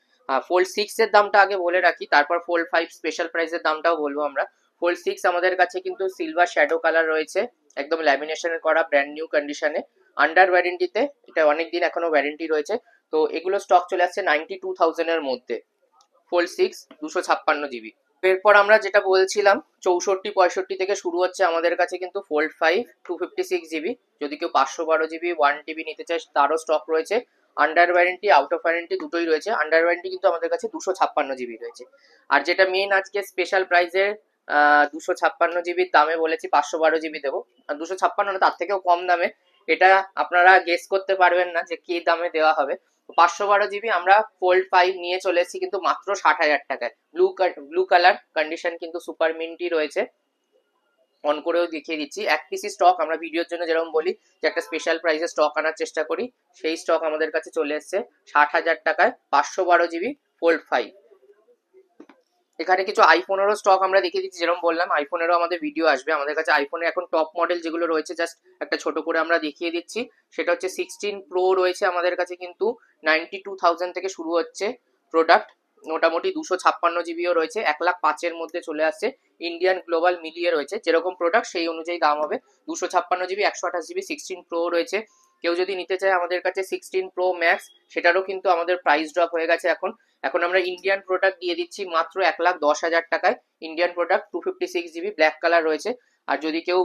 ফোল্ড 6 এর দামটা আগে বলে রাখি, তারপর ফোল্ড 5 স্পেশাল প্রাইসের দামটাও বলবো আমরা। ফোল্ড 6 আমাদের কাছে কিন্তু সিলভার শ্যাডো কালার রয়েছে, একদম ল্যামিনেশন করা ব্র্যান্ড নিউ কন্ডিশনে, আন্ডার ওয়ারেন্টিতে, এটা অনেকদিন এখনো ওয়ারেন্টি রয়েছে। তো এগুলো স্টক চলে আসছে 92,000 এর মধ্যে, ফোল্ড 6 256 জিবি। এরপর আমরা যেটা বলছিলাম 64 65 থেকে শুরু হচ্ছে আমাদের কাছে কিন্তু ফোল্ড 5 256 জিবি, যদি কেউ 512 জিবি 1 TB নিতে চায় তারও স্টক রয়েছে। Under warranty out of warranty দুটোই রয়েছে, আন্ডার ওয়ারেন্টি কিন্তু আমাদের কাছে 256 জিবি রয়েছে। আর যেটা মেন আজকে স্পেশাল প্রাইসের 256 জিবির দামে বলেছি 512 জিবি দেবো, 256 না তার থেকেও কম দামে, এটা আপনারা গেস করতে পারবেন না যে কি দামে দেওয়া হবে। 512 জিবি আমরা ফোল্ড 5 নিয়ে চলে এসেছি কিন্তু মাত্র 60,000 টাকায়। ব্লু কালার কন্ডিশন কিন্তু সুপার মিন্টি রয়েছে, অন করেও দেখিয়ে দিচ্ছি। এক পিসি স্টক, আমরা ভিডিওর জন্য যেরকম বলি যে একটা স্পেশাল প্রাইসে স্টক আনার চেষ্টা করি, সেই স্টক আমাদের কাছে চলে এসছে 60,000 টাকায় 512 জিবি ফোল্ড 5। এখানে কিছু আইফোনেরও স্টক আমরা দেখিয়ে দিচ্ছি, যেরকম বললাম আইফোনেরও আমাদের ভিডিও আসবে। আমাদের কাছে আইফোনের এখন টপ মডেল যেগুলো রয়েছে জাস্ট একটা ছোট করে আমরা দেখিয়ে দিচ্ছি। সেটা হচ্ছে 16 প্রো রয়েছে আমাদের কাছে কিন্তু 92,000 থেকে শুরু হচ্ছে প্রোডাক্ট, মোটামুটি 256 জিবিও রয়েছে, 1,05,000-এর মধ্যে চলে আসছে। ইন্ডিয়ান গ্লোবাল মিলিয়ে রয়েছে, যেরকম প্রোডাক্ট সেই অনুযায়ী দাম হবে। 256 জিবি 128 জিবি 16 প্রো রয়েছে। কেউ যদি নিতে চায় আমাদের কাছে 16 প্রো ম্যাক্স, সেটারও কিন্তু আমাদের প্রাইস ড্রপ হয়ে গেছে এখন। এখন আমরা ইন্ডিয়ান প্রোডাক্ট দিয়ে দিচ্ছি মাত্র 1,10,000 টাকায়। Indian product 256 GB black colour রয়েছে। আর যদি কেউ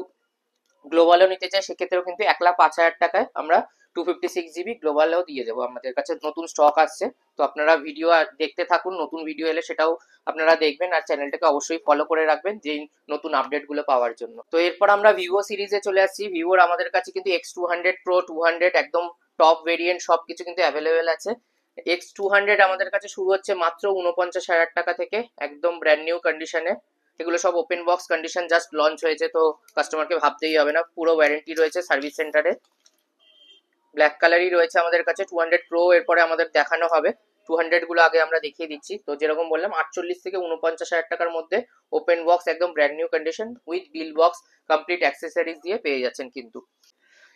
গ্লোবালও নিতে চায় সেক্ষেত্রেও কিন্তু 1,05,000 টাকায় আমরা 256 জিবি গ্লোবালও দিয়ে দেবো। আমাদের কাছে নতুন স্টক আসছে, তো আপনারা ভিডিও দেখতে থাকুন, নতুন ভিডিও এলে সেটাও আপনারা দেখবেন, আর চ্যানেলটাকে অবশ্যই ফলো করে রাখবেন যেই নতুন আপডেটগুলো পাওয়ার জন্য। তো এরপর আমরা ভিভো সিরিজে চলে আসছি। ভিভোর আমাদের কাছে কিন্তু X200 Pro 200 একদম টপ ভেরিয়েন্ট সবকিছু কিন্তু অ্যাভেলেবেল আছে। X200 আমাদের কাছে শুরু হচ্ছে মাত্র 49,000 টাকা থেকে, একদম ব্র্যান্ড নিউ কন্ডিশনে। এগুলো সব open box condition, just launch হয়েছে, তো কাস্টমারকে ভাবতেই হবে না, পুরো ওয়ারেন্টি রয়েছে সার্ভিস সেন্টারে। ব্ল্যাক কালারই রয়েছে আমাদের কাছে 200 প্রো, এরপরে আমাদের দেখানো হবে। 200 গুলো আগে আমরা দেখিয়ে দিচ্ছি। তো যেরকম বললাম 48 থেকে 49,000 টাকার মধ্যে ওপেন বক্স একদম brand new condition with bill box complete accessories দিয়ে পেয়ে যাচ্ছেন কিন্তু।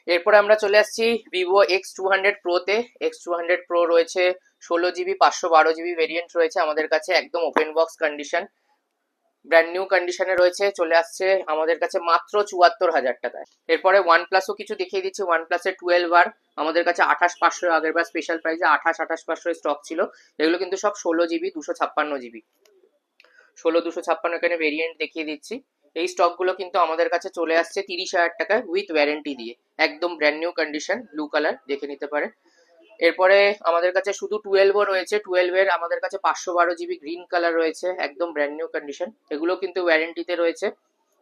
এরপরে আমরা চলে আসছি ভিভো X200 প্রোতে। X200 প্রো রয়েছে 16 জিবি 512 জিবি ভেরিয়েন্ট রয়েছে আমাদের কাছে, একদম open box condition brand new কন্ডিশনে রয়েছে, চলে আসছে আমাদের কাছে মাত্র 74,000 টাকায়। এরপরে ওয়ান প্লাসও কিছু দেখিয়ে দিচ্ছি। ওয়ান প্লাসের 12 আমাদের কাছে 28,500, আগের বার স্পেশাল প্রাইসে 28,500 স্টক ছিল। এগুলো কিন্তু সব 16 জিবি 256 জিবি, 256 এখানে ভেরিয়েন্ট দেখিয়ে দিচ্ছি। এই স্টকগুলো কিন্তু আমাদের কাছে চলে আসছে 30,000 টাকায় উইথ ওয়ারেন্টি দিয়ে, একদম brand new condition, blue colour দেখে নিতে পারেন। এরপরে আমাদের কাছে শুধু 12ও রয়েছে। 12-এর আমাদের কাছে 512 জিবি গ্রিন কালার রয়েছে, একদম ব্র্যান্ড নিউ কন্ডিশন, এগুলো কিন্তু ওয়ারেন্টিতে রয়েছে।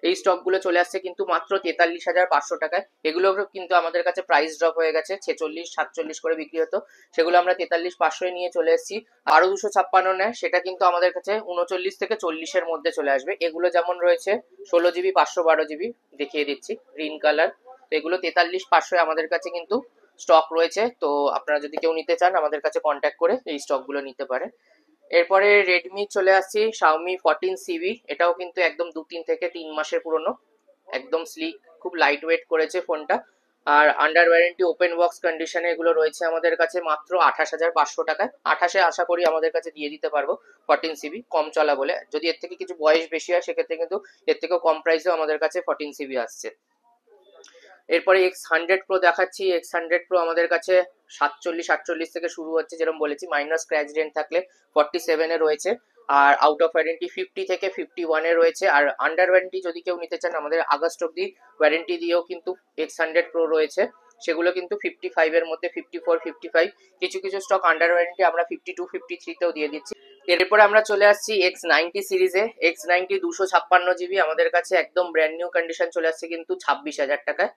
এই স্টকগুলো চলে আসছে কিন্তু মাত্র 43,500 টাকায়। এগুলো কিন্তু আমাদের কাছে প্রাইস ড্রপ হয়ে গেছে, 46 47 করে বিক্রি হতো, সেগুলো আমরা 43,500 নিয়ে চলে এসেছি। আরো 256 নেয় সেটা কিন্তু আমাদের কাছে 39 থেকে 40-এর মধ্যে চলে আসবে। এগুলো যেমন রয়েছে 16 জিবি 512 জিবি দেখিয়ে দিচ্ছি গ্রিন কালার, তো এগুলো 43,500 আমাদের কাছে কিন্তু স্টক রয়েছে। তো আপনারা যদি কেউ নিতে চান আমাদের কাছে কন্ট্যাক্ট করে এই স্টকগুলো নিতে পারেন। এরপরে রেডমি চলে আসছি, Xiaomi 14CV, এটাও কিন্তু একদম 2-3 থেকে 3 মাসের পুরনো, একদম স্লিক, খুব লাইট ওয়েট করেছে ফোনটা। আর আন্ডার ওয়ারেন্টি ওপেন বক্স কন্ডিশনে এগুলো রয়েছে আমাদের কাছে মাত্র 28,500 টাকায়। 28-এ আশা করি আমাদের কাছে দিয়ে দিতে পারবো 14CV, কম চলা বলে। যদি এর থেকে কিছু বয়স বেশি হয় সেক্ষেত্রে কিন্তু এর থেকেও কম প্রাইসেও আমাদের কাছে 14CV আসছে। এরপরে X100 Pro দেখাচ্ছি। X100 Pro আমাদের কাছে 47-48 থেকে শুরু হচ্ছে, যেরকম বলেছি মাইনর স্ক্র্যাচ রেন্ট থাকলে 47 রয়েছে, আর আউট অফ ওয়ারেন্টি 50 থেকে 51 রয়েছে। আর আন্ডার ওয়ারেন্টি যদি কেউ নিতে চান, আমাদের আগস্ট অব্দি ওয়ারেন্টি দিয়েও কিন্তু X100 Pro রয়েছে, সেগুলো কিন্তু 55 এর মধ্যে, 54, 55, কিছু কিছু স্টক আন্ডার ওয়ারেন্টি আমরা 52, 53-তেও দিয়ে দিচ্ছি। এরপরে আমরা চলে আসছি X90 সিরিজে। X90 256 GB আমাদের কাছে একদম ব্র্যান্ড নিউ কন্ডিশন চলে আসছে কিন্তু 26,000 টাকায়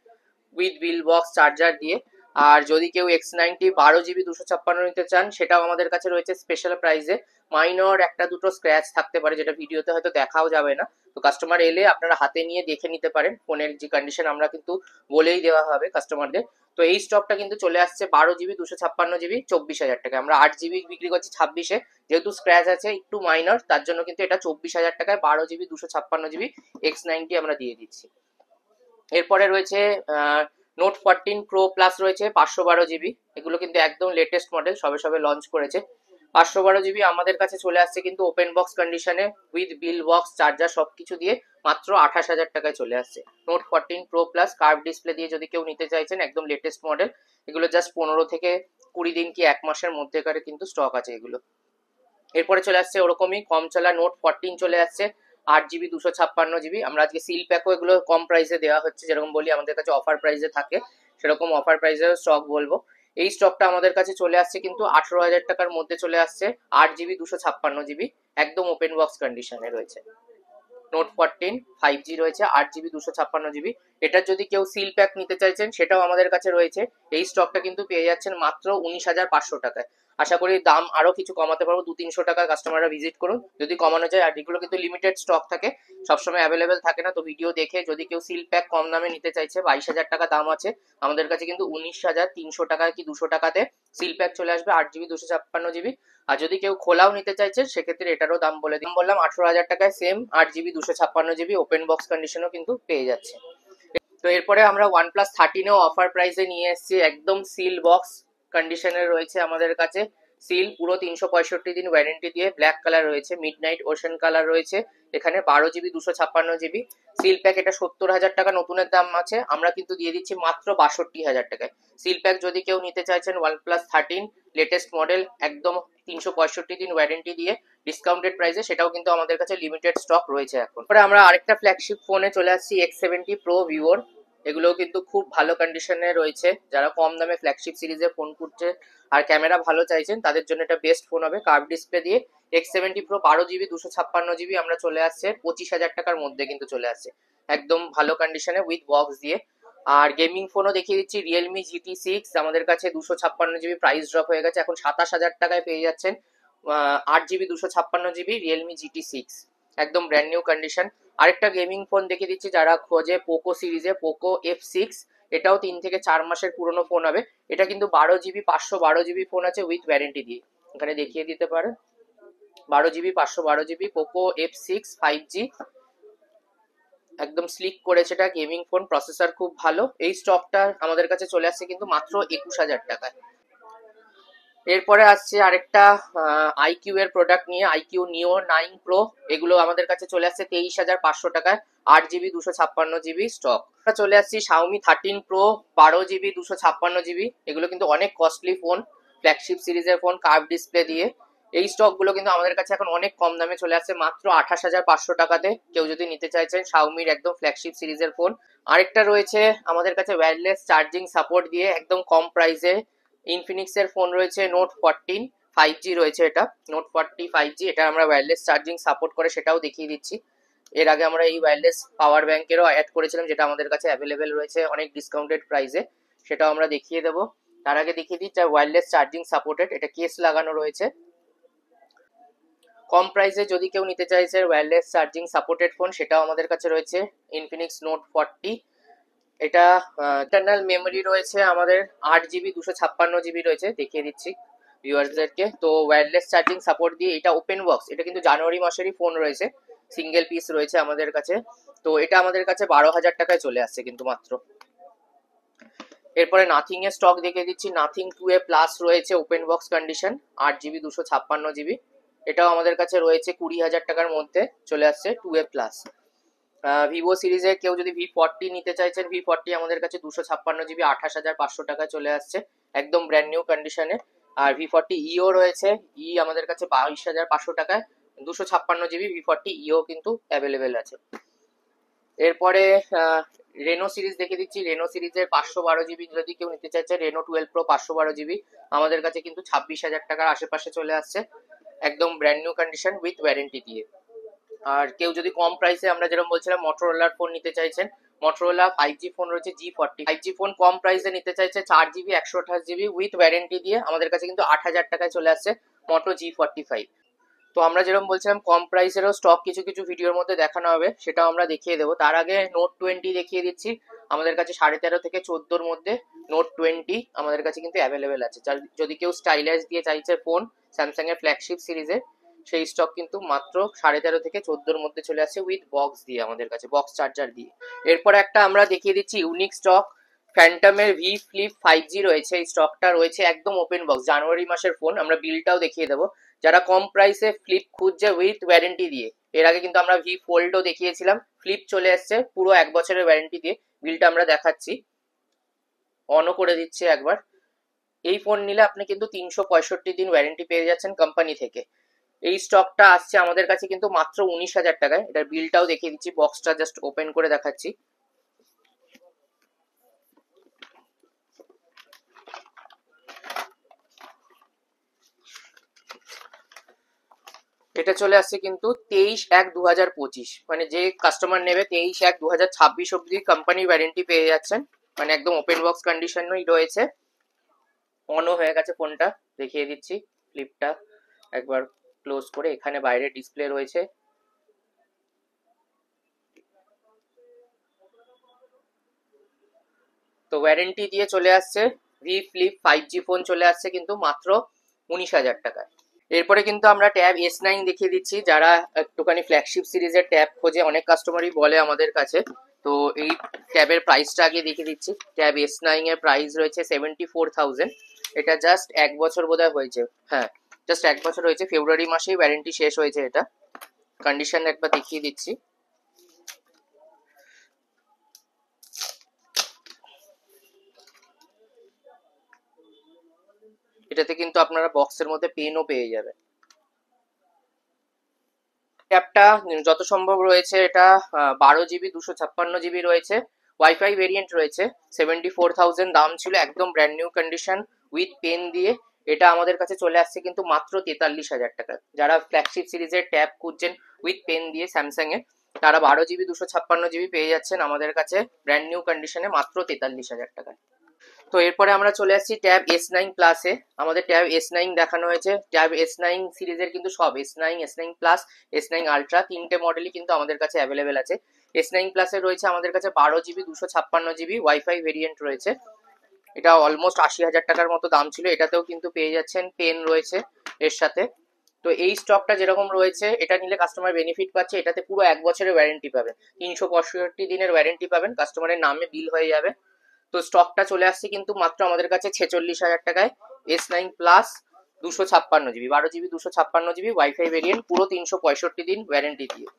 উইথ বিল বক্স চার্জার দিয়ে। আর যদি কেউ X90 12 GB 256 নিতে চান, সেটাও আমাদের কাছে রয়েছে স্পেশাল প্রাইসে। মাইনর একটা দুটো স্ক্র্যাচ থাকতে পারে, যেটা ভিডিওতে হয়তো দেখাও যাবে না, তো কাস্টমার এলে আপনারা হাতে নিয়ে দেখে নিতে পারেন। ফোনের যে কন্ডিশন আমরা কিন্তু বলেই দেওয়া হবে কাস্টমারদের। তো এই স্টকটা কিন্তু চলে আসছে 12 GB 256 GB 24,000 টাকায়। আমরা 8 GB বিক্রি করছি 26-এ, যেহেতু স্ক্র্যাচ আছে একটু মাইনর, তার জন্য কিন্তু এটা 24,000 টাকায় 12 GB 256 GB X90 আমরা দিয়ে দিচ্ছি। এরপরে রয়েছে নোট 14 Pro Plus রয়েছে 512 GB। এগুলো কিন্তু একদম লেটেস্ট মডেল, সবে সবে লঞ্চ করেছে। 512 GB আমাদের কাছে চলে আসছে কিন্তু ওপেন বক্স কন্ডিশনে উইথ বিল বক্স চার্জার সবকিছু দিয়ে মাত্র 28,000 টাকায় চলে আসছে। Note 14 Pro Plus curve display দিয়ে যদি কেউ নিতে চাইছেন, একদম লেটেস্ট মডেল। এগুলো জাস্ট 15 থেকে 20 দিন কি 1 মাসের মধ্যেকার কিন্তু স্টক আছে এগুলো। এরপরে চলে আসছে ওরকমই কম চলা নোট 14 চলে আসছে 8 GB 256 GB। আমরা আজকে সিল প্যাকও এগুলো কম প্রাইসে দেওয়া হচ্ছে, যেরকম বলি আমাদের কাছে অফার প্রাইসে থাকে, সেরকম অফার প্রাইসের স্টক বলবো। এই স্টকটা আমাদের কাছে চলে আসছে কিন্তু 18,000 টাকার মধ্যে চলে আসছে। 8 GB 256 GB একদম ওপেন বক্স কন্ডিশনে রয়েছে। নোট 14 5G রয়েছে, 8 GB 256 GB। এটার যদি কেউ সিল প্যাক নিতে চাইছেন, সেটাও আমাদের কাছে রয়েছে। এই স্টকটা কিন্তু পেয়ে যাচ্ছেন মাত্র 19,500 টাকায়। আশা করি দাম আরো কিছু কমাতে পারবো, 200-300 টাকা কাস্টমাররা ভিজিট করুন যদি কমানো যায়। আর এগুলো কিন্তু লিমিটেড স্টক থাকে, সবসময় অ্যাভেলেবেল থাকে না। তো ভিডিও দেখে যদি কেউ সিল প্যাক কম দামে নিতে চাইছে, 22,000 টাকা দাম আছে, আমাদের কাছে কিন্তু 19,300 টাকা কি 200 টাকাতে সিল প্যাক চলে আসবে 8 GB 256 GB। আর যদি কেউ খোলাও নিতে চাইছে, সেক্ষেত্রে এটারও দাম বললাম 18,000 টাকায় same 8 GB 256 GB open box কন্ডিশনও কিন্তু পেয়ে যাচ্ছে। তো এরপরে আমরা OnePlus 13-এও অফার প্রাইসে নিয়ে এসেছি, একদম সিল বক্স কন্ডিশনে রয়েছে আমাদের কাছে। সিল পুরো 365 দিন ওয়ারেন্টি দিয়ে, ব্ল্যাক কালার রয়েছে, মিড নাইট ওশান কালার রয়েছে। এখানে 12 GB 256 GB সিল প্যাক। এটা 70,000 টাকা নতুনের দাম আছে, আমরা কিন্তু দিয়ে দিচ্ছি মাত্র 62,000 টাকায়। সিল প্যাক যদি কেউ নিতে চাইছেন OnePlus 13 লেটেস্ট মডেল, একদম 365 দিন ওয়ারেন্টি দিয়ে ডিসকাউন্টেড প্রাইসে, সেটাও কিন্তু আমাদের কাছে লিমিটেড স্টক রয়েছে এখন। পরে আমরা আরেকটা ফ্ল্যাগশিপ ফোনে চলে আসছি, X70 Pro Vivoর। এগুলোও কিন্তু খুব ভালো কন্ডিশনে রয়েছে। যারা কম দামে ফ্ল্যাগশিপ সিরিজে ফোন করছে আর ক্যামেরা ভালো চাইছেন, তাদের জন্য এটা বেস্ট ফোন হবে। কার্ভ ডিসপ্লে দিয়ে X70 Pro 12 GB 256 GB আমরা চলে আসছে 25,000 টাকার মধ্যে কিন্তু চলে আসছে, একদম ভালো কন্ডিশনে উইথ বক্স দিয়ে। আর গেমিং ফোনও দেখিয়ে দিচ্ছি, Realme GT6 আমাদের কাছে 256 GB প্রাইস ড্রপ হয়ে গেছে, এখন 27,000 টাকায় পেয়ে যাচ্ছেন 8 GB 256 GB Realme GT6 একদম ব্র্যান্ড নিউ কন্ডিশন। আরেকটা গেমিং ফোন দেখিয়ে দিচ্ছি, যারা খোঁজে পোকো সিরিজে, পোকো F6, এটাও 3 থেকে 4 মাসের পুরনো ফোন হবে। এটা কিন্তু 12 GB 512 GB ফোন আছে উইথ ওয়ারেন্টি দিয়ে, এখানে দেখিয়ে দিতে পারে। 12 GB 512 GB Poco F6 5G, একদম স্লিক করেছে এটা গেমিং ফোন, প্রসেসর খুব ভালো। এই স্টকটা আমাদের কাছে চলে আসছে কিন্তু মাত্র 21,000 টাকায়। এরপরে আসছে আরেকটা আইকিউ এর প্রোডাক্ট নিয়ে, আইকিউ নিও 9 Pro। এগুলো আমাদের কাছে চলে আসছে 23,500 টাকায়, 8 GB 256 GB স্টক। চলে আসছি Xiaomi 13 Pro 12 GB 256 GB। এগুলো কিন্তু অনেক কস্টলি ফোন, ফ্ল্যাগশিপ সিরিজের ফোন, কার্ভ ডিসপ্লে দিয়ে। এই স্টক গুলো কিন্তু আমাদের কাছে এখন অনেক কম দামে চলে আসছে, মাত্র 28,500 টাকাতে কেউ যদি নিতে চাইছেন Xiaomi একদম ফ্ল্যাগশিপ সিরিজের ফোন। আরেকটা রয়েছে আমাদের কাছে ওয়্যারলেস চার্জিং সাপোর্ট দিয়ে একদম কম প্রাইসে, ইনফিনিক্স এর ফোন রয়েছে নোট 14 5G রয়েছে, এটা নোট 40 5G, এটা আমরা ওয়্যারলেস চার্জিং সাপোর্ট করে, সেটাও দেখিয়ে দিচ্ছি। এর আগে আমরা এই ওয়্যারলেস পাওয়ার ব্যাংকেরও অ্যাড করেছিলাম, যেটা আমাদের কাছে অ্যাভেলেবেল রয়েছে অনেক ডিসকাউন্টেড প্রাইসে, সেটাও আমরা দেখিয়ে দেবো। তার আগে দেখিয়ে দিচ্ছি ওয়্যারলেস চার্জিং সাপোর্টেড, এটা কেস লাগানো রয়েছে। কম প্রাইসে যদি কেউ নিতে চাইছে ওয়্যারলেস চার্জিং সাপোর্টেড ফোন, সেটাও আমাদের কাছে রয়েছে ইনফিনিক্স নোট 40। এটা ইন্টারনাল মেমোরি রয়েছে আমাদের 8 GB 256 GB রয়েছে, দেখিয়ে দিচ্ছি ভিউয়ার্সদেরকে। তো ওয়্যারলেস চার্জিং সাপোর্ট দিয়ে, এটা ওপেন বক্স, এটা কিন্তু জানুয়ারি মাসেরই ফোন রয়েছে, সিঙ্গেল পিস রয়েছে আমাদের কাছে। তো এটা আমাদের কাছে 12,000 টাকায় চলে আসছে কিন্তু মাত্র। এরপরে নাথিং এর স্টক দেখিয়ে দিচ্ছি, নাথিং 2A প্লাস রয়েছে open box condition 8 GB 256 GB। এটাও আমাদের কাছে রয়েছে 20,000 টাকার মধ্যে চলে আসছে 2A প্লাস। ভিভো সিরিজে কেউ যদি V40 নিতে চাইছেন, V40 আমাদের কাছে 256 GB 28,500 টাকায় চলে আসছে, একদম ব্র্যান্ড নিউ কন্ডিশনে। আর V40 ইও রয়েছে, আমাদের কাছে 22,500 টাকায় 256 GB V40 ইও কিন্তু অ্যাভেলেবেল আছে। এরপরে রেনো সিরিজ দেখে দিচ্ছি। রেনো সিরিজের 512 GB যদি কেউ নিতে চাইছে, রেনো 12 প্রো 512 GB আমাদের কাছে কিন্তু 26,000 টাকার আশেপাশে চলে আসছে, একদম brand new condition with warranty দিয়ে। আর কেউ যদি কম প্রাইসে, আমরা যেরকম বলছিলাম মোটরোলার ফোন নিতে চাইছেন, মোটরোলা 5G ফোন রয়েছে G40, 5G ফোন কম প্রাইসে নিতে চাইছে 4GB 128GB উইথ ওয়ারেন্টি দিয়ে আমাদের কাছে কিন্তু 8,000 টাকায় চলে আসছে মোটো G45। তো আমরা যেরকম বলছিলাম কম প্রাইসেরও স্টক কিছু কিছু ভিডিওর মধ্যে দেখানো হবে, সেটাও আমরা দেখিয়ে দেবো। তার আগে নোট 20 দেখিয়ে দিচ্ছি। আমাদের কাছে 13.5 থেকে 14 মধ্যে নোট 20 আমাদের কাছে কিন্তু অ্যাভেলেবেল আছে। যদি কেউ স্টাইলাইজ দিয়ে চাইছে ফোন স্যামসাং এর ফ্ল্যাগশিপ সিরিজে, সেই স্টক কিন্তু মাত্র 13.5 থেকে 14 মধ্যে চলে আসছে উইথ বক্স দিয়ে, আমাদের কাছে বক্স চার্জার দিয়ে। এরপরে একটা আমরা দেখিয়ে দিচ্ছি ইউনিক স্টক, ফ্যান্টমের ভি ফ্লিপ 5G রয়েছে। এই স্টকটা রয়েছে একদম ওপেন বক্স, জানুয়ারি মাসের ফোন। আমরা বিলটাও দেখিয়ে দেবো। যারা কম প্রাইসে ফ্লিপ খুঁজছে উইথ ওয়ারেন্টি দিয়ে, এর আগে কিন্তু আমরা ভি ফোল্ডও দেখিয়েছিলাম, ফ্লিপ চলে আসছে পুরো 1 বছরের ওয়ারেন্টি দিয়ে। বিলটা আমরা দেখাচ্ছি, অনও করে দিচ্ছি একবার। এই ফোন নিলে আপনি কিন্তু 365 দিন ওয়ারেন্টি পেয়ে যাচ্ছেন কোম্পানি থেকে। এই স্টকটা আসছে আমাদের কাছে কিন্তু মাত্র 19,000 টাকায়। এটার বিলটাও দেখিয়ে দিচ্ছি, বক্সটা জাস্ট ওপেন করে দেখাচ্ছি। এটা চলে আসছে কিন্তু 23/1/2025, মানে যে কাস্টমার নেবে 23/1/2026 অব্দি কোম্পানি ওয়ারেন্টি পেয়ে যাচ্ছেন, মানে একদম ওপেন বক্স কন্ডিশনই রয়েছে। অনও হয়ে গেছে ফোনটা, দেখিয়ে দিচ্ছি ফ্লিপটা একবার ক্লোজ করে। এখানে বাইরে ডিসপ্লে রয়েছে, তো ওয়ারেন্টি দিয়ে চলে আসছে। ভি ফ্লিপ 5G ফোন চলে আসছে কিন্তু মাত্র 19,000 টাকায়। এরপরে কিন্তু আমরা ট্যাব S9 দেখিয়ে দিচ্ছি। যারা একটুখানি ফ্ল্যাগশিপ সিরিজের ট্যাব খোঁজে, অনেক কাস্টমারই বলে আমাদের কাছে, তো এই ট্যাবের প্রাইসটা আগে দেখিয়ে দিচ্ছি। ট্যাব S9 এর প্রাইস রয়েছে 74,000। এটা জাস্ট 1 বছর বোধহয় হয়েছে, হ্যাঁ জাস্ট 1 বছর হয়েছে, ফেব্রুয়ারি মাসেই ওয়ারেন্টি শেষ হয়েছে। এটা কন্ডিশন একবার দেখিয়ে দিচ্ছি। এটাতে কিন্তু আপনারা বক্সের মধ্যে পেনও পেয়ে যাবেন। ট্যাবটা যত সম্ভব রয়েছে এটা 12GB 256GB রয়েছে, ওয়াইফাই ভেরিয়েন্ট রয়েছে। 74,000 দাম ছিল, একদম brand new condition with pen দিয়ে। এটা আমাদের কাছে চলে আসছে কিন্তু মাত্র 43,000 টাকা। যারা ফ্ল্যাগশিপ সিরিজের ট্যাব খুঁজছেন উইথ পেন দিয়ে স্যামসাং এ, তারা 12GB 256GB পেয়ে যাচ্ছেন আমাদের কাছে ব্র্যান্ড নিউ কন্ডিশনে মাত্র 43,000 টাকায়। তো এরপরে আমরা চলে আসছি ট্যাব S9 প্লাসে। আমাদের ট্যাব S9 দেখানো হয়েছে। ট্যাব S9 সিরিজের কিন্তু সব S9, S9 plus, S9 ultra তিনটে মডেলই কিন্তু আমাদের কাছে অ্যাভেলেবেল আছে। S9 প্লাসে রয়েছে আমাদের কাছে 12GB 256GB ওয়াইফাই ভেরিয়েন্ট রয়েছে। এটা অলমোস্ট 80,000 টাকার মতো দাম ছিল। এটাতেও কিন্তু পেয়ে যাচ্ছেন পেন রয়েছে এর সাথে। তো এই স্টকটা যেরকম রয়েছে, এটা নিলে কাস্টমার বেনিফিট পাচ্ছে। এটাতে পুরো 1 বছরের ওয়ারেন্টি পাবেন, 365 দিনের ওয়ারেন্টি পাবেন, কাস্টমারের নামে বিল হয়ে যাবে। তো স্টকটা চলে আসছে কিন্তু মাত্র আমাদের কাছে 46,000 টাকায়। S9 plus 256GB, 12GB 256GB wifi variant, পুরো 365 দিন ওয়ারেন্টি দিয়ে।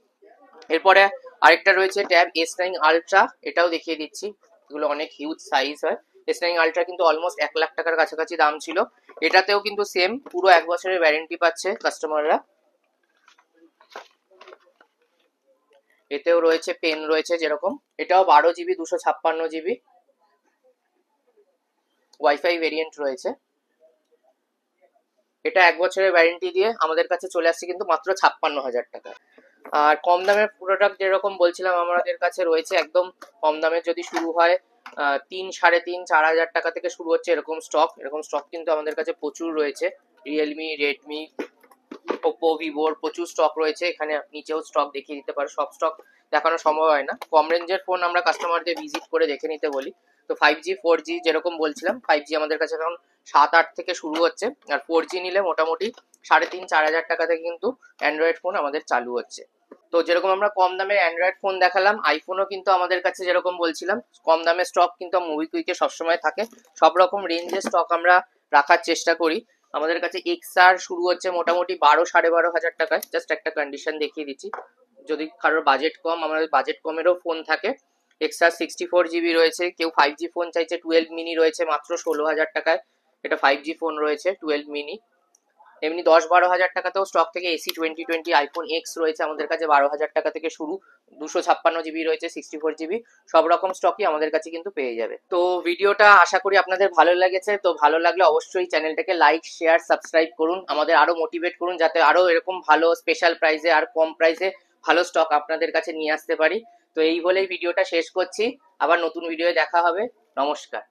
এরপরে আরেকটা রয়েছে ট্যাব S9 আলট্রা, এটাও দেখিয়ে দিচ্ছি। এগুলো অনেক হিউজ সাইজ হয়। S9 আলট্রা কিন্তু অলমোস্ট 1 লাখ টাকার কাছাকাছি দাম ছিল। এটাতেও কিন্তু সেম পুরো 1 বছরের ওয়ারেন্টি পাচ্ছে কাস্টমাররা। এতেও রয়েছে পেন রয়েছে যেরকম। এটাও 12GB 256GB ওয়াইফাই ভেরিয়েন্ট রয়েছে। এটা 1 বছরের ওয়ারেন্টি দিয়ে আমাদের কাছে চলে আসছে কিন্তু মাত্র 56,000 টাকা। আর কম দামের প্রোডাক্ট যেরকম বলছিলাম আমাদের কাছে রয়েছে, একদম কম দামের যদি শুরু হয় 3, 3.5, 4,000 টাকা থেকে শুরু হচ্ছে এরকম স্টক কিন্তু আমাদের কাছে প্রচুর রয়েছে। রিয়েলমি, রেডমি, ওপো, ভিভোর প্রচুর স্টক রয়েছে। এখানে নিচেও স্টক দেখিয়ে দিতে পারো, সব স্টক দেখানো সম্ভব হয় না। কম রেঞ্জের ফোন আমরা কাস্টমারদের ভিজিট করে দেখে নিতে বলি। তো 5G 4G যেরকম বলছিলাম, 5G আমাদের কাছে এখন 7-8 থেকে শুরু হচ্ছে। আর 4G নিলে মোটামুটি 3,500-4,000 টাকা থেকে কিন্তু অ্যান্ড্রয়েড ফোন আমাদের চালু হচ্ছে। তো যেরকম আমরা কম দামের অ্যান্ড্রয়েড ফোন দেখালাম, আইফোনও কিন্তু আমাদের কাছে যেরকম বলছিলাম কম দামের স্টক কিন্তু মোবিকুইকে সবসময় থাকে। সব রকম রেঞ্জের স্টক আমরা রাখার চেষ্টা করি। আমাদের কাছে XR শুরু হচ্ছে মোটামুটি 12-12,500 টাকায়। জাস্ট একটা কন্ডিশন দেখিয়ে দিচ্ছি, যদি কারোর বাজেট কম, আমাদের বাজেট কমেরও ফোন থাকে। এক্সট্রা 64 জিবি রয়েছে, কেউ 5G ফোন চাইছে, 12 মিনি রয়েছে মাত্র 16,000 টাকায়। এটা 5G ফোন রয়েছে 12 মিনি। এমনি 10-12 হাজার টাকাতেও স্টক থেকে AC 2020 আইফোন এক্স রয়েছে আমাদের কাছে 12,000 টাকা থেকে শুরু। 256 জিবি রয়েছে, 64 জিবি, সব রকম স্টকই আমাদের কাছে কিন্তু পেয়ে যাবে। তো ভিডিওটা আশা করি আপনাদের ভালো লেগেছে। তো ভালো লাগলে অবশ্যই চ্যানেলটাকে লাইক, শেয়ার, সাবস্ক্রাইব করুন, আমাদের আরো মোটিভেট করুন যাতে আরো এরকম ভালো স্পেশাল প্রাইসে আর কম প্রাইসে ভালো স্টক আপনাদের কাছে নিয়ে আসতে পারি। তো এই বলেই ভিডিওটা শেষ করছি, আবার নতুন ভিডিও দেখা হবে। নমস্কার।